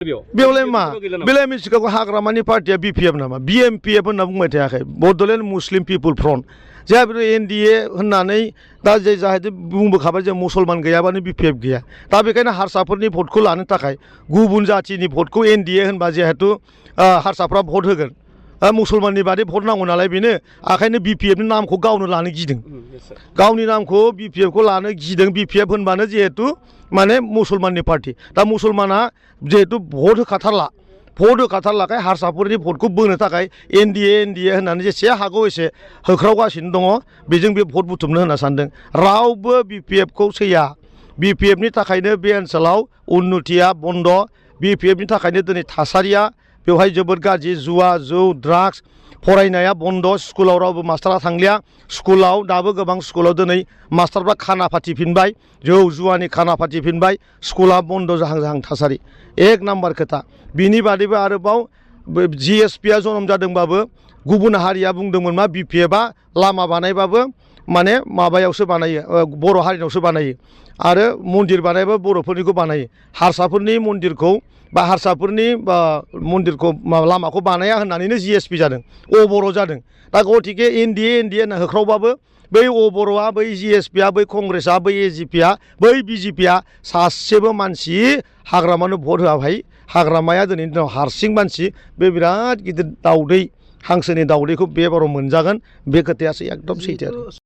बेवलाय मा बेलाय मिथिखागौ हाग्रामानि पार्टिया बिपिएफ नामा बिएमपिएफ होनना बुंबाय थायाखै बड'लेण्ड मुस्लिम पिपुल फ्रन्ट जोंहा एनडिए होननानै दा जे जाहाथे बुंबोखाबाय जों मुसलमान गैयाबानो बिपिएफ गैया दा बेखायनो हारसाफोरनि भटखौ लानो थाखाय गुबुन जाथिनि भटखौ एनडिए होनबा जिहेतु हारसाफ्रा भट होगोन मुसलमाननि बादै भट नांगौ नालाय बेनो ओंखायनो बिपिएफनि नामखौ गावनो लानो गिदों गावनि नामखौ बिपिएफखौ लानो गिदों बिपिएफ होनबानो जिहेतु माने मुसलमाननि पार्टी दा मुसलमाना जिहेतु भट होखाथारलाखाय हारसाफोरनि भटखौ बोनो थाखाय एनडिए होननानै जेसे हागौ एसे होख्रावगासिनो दङ बेजों बे भट बुथुमनो होनना सानदों रावबो बिपिएफखौ सैया बिपिएफनि थाखायनो बे ओनसोलाव उन्नतिया बन्द बिपिएफनि थाखायनो दिनै थासारिया बेवहाय जोबोद गाज्रि जुवा जौ ड्राग्स फरायनाया बन्द स्कुलाव रावबो मास्टारा थांलिया स्कुलाव दाबो गोबां स्कुलाव दिनै मास्टारफ्रा खाना फाथिफिनबाय जौ जुवानि खाना फाथिफिनबाय स्कुला बन्द जाहां जाहां थासारि एक नाम्बार खोथा बिनि बादैबो आरोबाव जिएसपिआ जन्म जादोंबाबो गुबुन हारिया बुंदोंमोन मा बिपिएफआ लामा बानायबाबो माने माबायावसो बानायो बर' हारिनावसो बानायो आरो मन्दिर बानायबाबो बर'फोरनिखौ बानायो हारसाफोरनि मन्दिरखौ बा हारसाफोरनि मन्दिरखौ लामाखौ बानाया होननानैनो जिएसपि जादों अबर' जादों दा गथिके एनडिए होनना होख्रावबाबो बै अबर'आ बै जिएसपिआ बै कंग्रेसआ बै एजिपिआ बै बिजेपिआ सासेबो मानसि हाग्रामानो भट होआखै हाग्रामाया दिनैनि दिनाव हारसिं मानसि बे बिराद गिदिर दाउदै हांसोनि दाउदैखौ बे बाराव मोनजागोन बे खोथायासो एकदम सैथो आरो